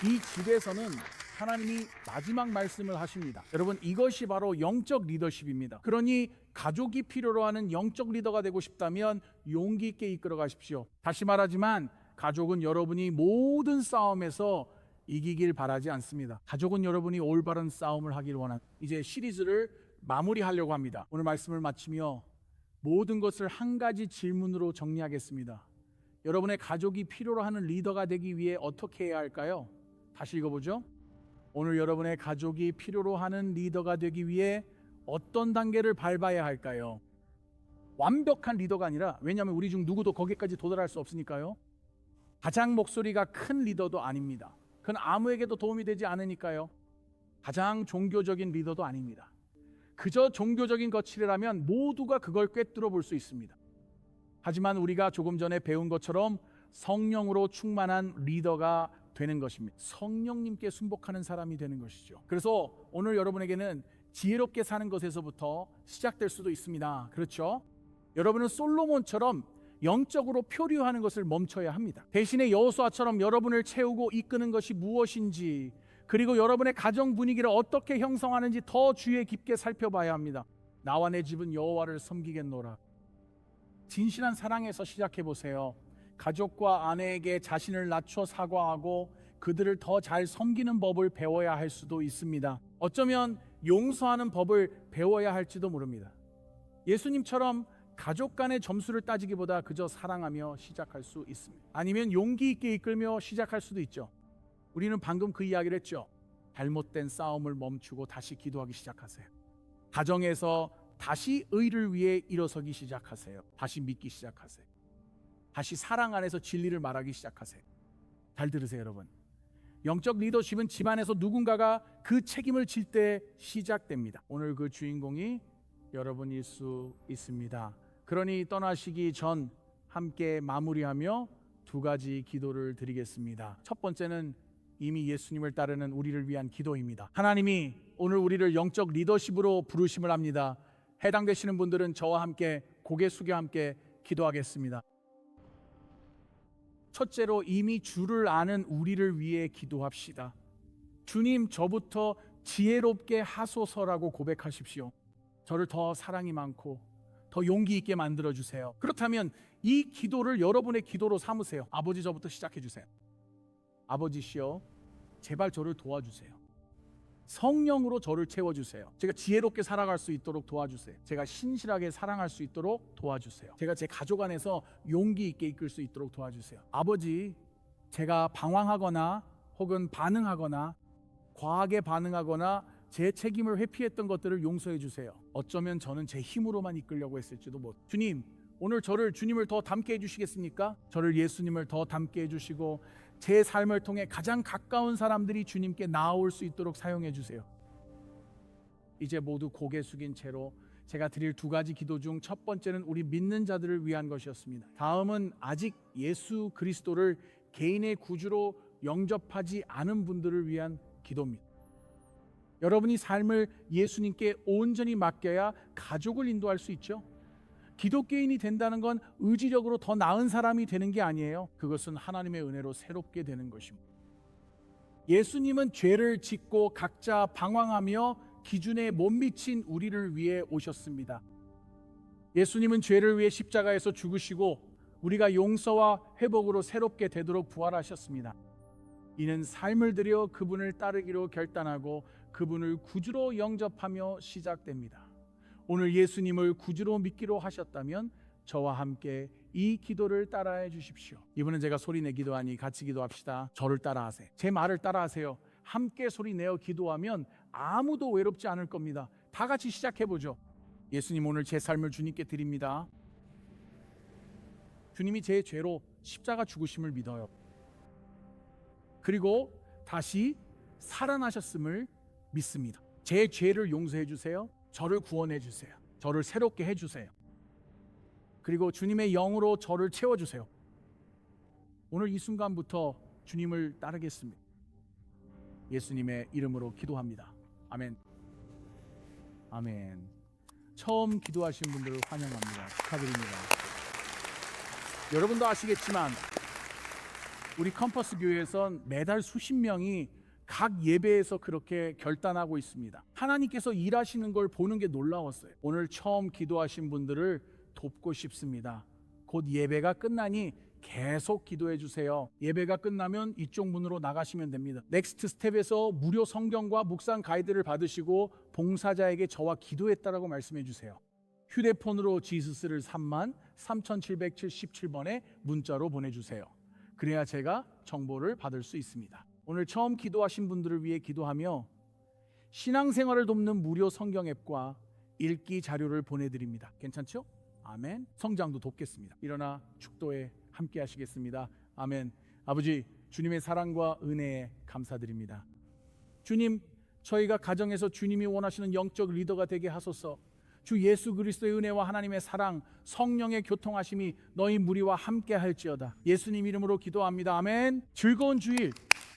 이 집에서는 하나님이 마지막 말씀을 하십니다. 여러분, 이것이 바로 영적 리더십입니다. 그러니 가족이 필요로 하는 영적 리더가 되고 싶다면 용기 있게 이끌어 가십시오. 다시 말하지만 가족은 여러분이 모든 싸움에서 이기길 바라지 않습니다. 가족은 여러분이 올바른 싸움을 하길 원합니다. 이제 시리즈를 마무리하려고 합니다. 오늘 말씀을 마치며 모든 것을 한 가지 질문으로 정리하겠습니다. 여러분의 가족이 필요로 하는 리더가 되기 위해 어떻게 해야 할까요? 다시 읽어보죠. 오늘 여러분의 가족이 필요로 하는 리더가 되기 위해 어떤 단계를 밟아야 할까요? 완벽한 리더가 아니라, 왜냐하면 우리 중 누구도 거기까지 도달할 수 없으니까요. 가장 목소리가 큰 리더도 아닙니다. 그건 아무에게도 도움이 되지 않으니까요. 가장 종교적인 리더도 아닙니다. 그저 종교적인 거칠이라면 모두가 그걸 꿰뚫어 볼 수 있습니다. 하지만 우리가 조금 전에 배운 것처럼 성령으로 충만한 리더가 되는 것입니다. 성령님께 순복하는 사람이 되는 것이죠. 그래서 오늘 여러분에게는 지혜롭게 사는 것에서부터 시작될 수도 있습니다. 그렇죠? 여러분은 솔로몬처럼 영적으로 표류하는 것을 멈춰야 합니다. 대신에 여호수아처럼 여러분을 채우고 이끄는 것이 무엇인지, 그리고 여러분의 가정 분위기를 어떻게 형성하는지 더 주의 깊게 살펴봐야 합니다. 나와 내 집은 여호와를 섬기겠노라. 진실한 사랑에서 시작해 보세요. 가족과 아내에게 자신을 낮춰 사과하고 그들을 더 잘 섬기는 법을 배워야 할 수도 있습니다. 어쩌면 용서하는 법을 배워야 할지도 모릅니다. 예수님처럼 가족 간의 점수를 따지기보다 그저 사랑하며 시작할 수 있습니다. 아니면 용기 있게 이끌며 시작할 수도 있죠. 우리는 방금 그 이야기를 했죠. 잘못된 싸움을 멈추고 다시 기도하기 시작하세요. 가정에서 다시 의를 위해 일어서기 시작하세요. 다시 믿기 시작하세요. 다시 사랑 안에서 진리를 말하기 시작하세요. 잘 들으세요, 여러분. 영적 리더십은 집안에서 누군가가 그 책임을 질 때 시작됩니다. 오늘 그 주인공이 여러분일 수 있습니다. 그러니 떠나시기 전 함께 마무리하며 두 가지 기도를 드리겠습니다. 첫 번째는 이미 예수님을 따르는 우리를 위한 기도입니다. 하나님이 오늘 우리를 영적 리더십으로 부르심을 합니다. 해당되시는 분들은 저와 함께 고개 숙여 함께 기도하겠습니다. 첫째로 이미 주를 아는 우리를 위해 기도합시다. 주님, 저부터 지혜롭게 하소서라고 고백하십시오. 저를 더 사랑이 많고 더 용기 있게 만들어주세요. 그렇다면 이 기도를 여러분의 기도로 삼으세요. 아버지, 저부터 시작해 주세요. 아버지시여, 제발 저를 도와주세요. 성령으로 저를 채워주세요. 제가 지혜롭게 살아갈 수 있도록 도와주세요. 제가 신실하게 사랑할 수 있도록 도와주세요. 제가 제 가족 안에서 용기 있게 이끌 수 있도록 도와주세요. 아버지, 제가 방황하거나 혹은 반응하거나 과하게 반응하거나 제 책임을 회피했던 것들을 용서해 주세요. 어쩌면 저는 제 힘으로만 이끌려고 했을지도 못. 주님, 오늘 저를 주님을 더 닮게 해주시겠습니까? 저를 예수님을 더 닮게 해주시고 제 삶을 통해 가장 가까운 사람들이 주님께 나아올 수 있도록 사용해 주세요. 이제 모두 고개 숙인 채로 제가 드릴 두 가지 기도 중 첫 번째는 우리 믿는 자들을 위한 것이었습니다. 다음은 아직 예수 그리스도를 개인의 구주로 영접하지 않은 분들을 위한 기도입니다. 여러분이 삶을 예수님께 온전히 맡겨야 가족을 인도할 수 있죠. 기독교인이 된다는 건 의지적으로 더 나은 사람이 되는 게 아니에요. 그것은 하나님의 은혜로 새롭게 되는 것입니다. 예수님은 죄를 짓고 각자 방황하며 기준에 못 미친 우리를 위해 오셨습니다. 예수님은 죄를 위해 십자가에서 죽으시고 우리가 용서와 회복으로 새롭게 되도록 부활하셨습니다. 이는 삶을 들여 그분을 따르기로 결단하고 그분을 구주로 영접하며 시작됩니다. 오늘 예수님을 구주로 믿기로 하셨다면 저와 함께 이 기도를 따라해 주십시오. 이번엔 제가 소리내 기도하니 같이 기도합시다. 저를 따라하세요. 제 말을 따라하세요. 함께 소리내어 기도하면 아무도 외롭지 않을 겁니다. 다 같이 시작해보죠. 예수님, 오늘 제 삶을 주님께 드립니다. 주님이 제 죄로 십자가 죽으심을 믿어요. 그리고 다시 살아나셨음을 믿습니다. 제 죄를 용서해 주세요. 저를 구원해 주세요. 저를 새롭게 해 주세요. 그리고 주님의 영으로 저를 채워 주세요. 오늘 이 순간부터 주님을 따르겠습니다. 예수님의 이름으로 기도합니다. 아멘. 아멘. 처음 기도하신 분들을 환영합니다. 축하드립니다. 여러분도 아시겠지만 우리 컴퍼스 교회에선 매달 수십 명이 각 예배에서 그렇게 결단하고 있습니다. 하나님께서 일하시는 걸 보는 게 놀라웠어요. 오늘 처음 기도하신 분들을 돕고 싶습니다. 곧 예배가 끝나니 계속 기도해 주세요. 예배가 끝나면 이쪽 문으로 나가시면 됩니다. 넥스트 스텝에서 무료 성경과 묵상 가이드를 받으시고 봉사자에게 저와 기도했다라고 말씀해 주세요. 휴대폰으로 지스스를 33,777번에 문자로 보내주세요. 그래야 제가 정보를 받을 수 있습니다. 오늘 처음 기도하신 분들을 위해 기도하며 신앙생활을 돕는 무료 성경 앱과 읽기 자료를 보내드립니다. 괜찮죠? 아멘. 성장도 돕겠습니다. 일어나 축도에 함께 하시겠습니다. 아멘. 아버지, 주님의 사랑과 은혜에 감사드립니다. 주님, 저희가 가정에서 주님이 원하시는 영적 리더가 되게 하소서. 주 예수 그리스도의 은혜와 하나님의 사랑, 성령의 교통하심이 너희 무리와 함께 할지어다. 예수님 이름으로 기도합니다. 아멘. 즐거운 주일,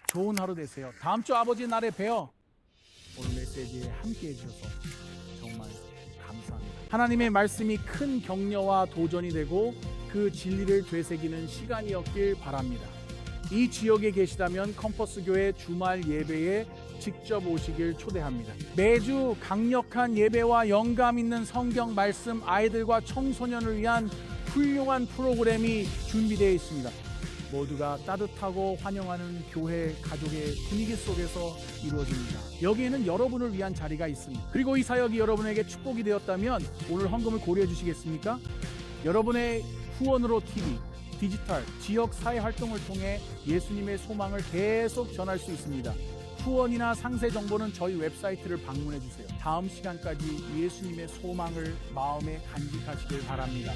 좋은 하루 되세요. 다음 주 아버지 날에 뵈어 오늘 메시지에 함께 해주셔서 정말 감사합니다. 하나님의 말씀이 큰 격려와 도전이 되고 그 진리를 되새기는 시간이었길 바랍니다. 이 지역에 계시다면 컴퍼스 교회 주말 예배에 직접 오시길 초대합니다. 매주 강력한 예배와 영감 있는 성경 말씀, 아이들과 청소년을 위한 훌륭한 프로그램이 준비되어 있습니다. 모두가 따뜻하고 환영하는 교회 가족의 분위기 속에서 이루어집니다. 여기에는 여러분을 위한 자리가 있습니다. 그리고 이 사역이 여러분에게 축복이 되었다면 오늘 헌금을 고려해 주시겠습니까? 여러분의 후원으로 TV, 디지털, 지역 사회 활동을 통해 예수님의 소망을 계속 전할 수 있습니다. 후원이나 상세 정보는 저희 웹사이트를 방문해 주세요. 다음 시간까지 예수님의 소망을 마음에 간직하시길 바랍니다.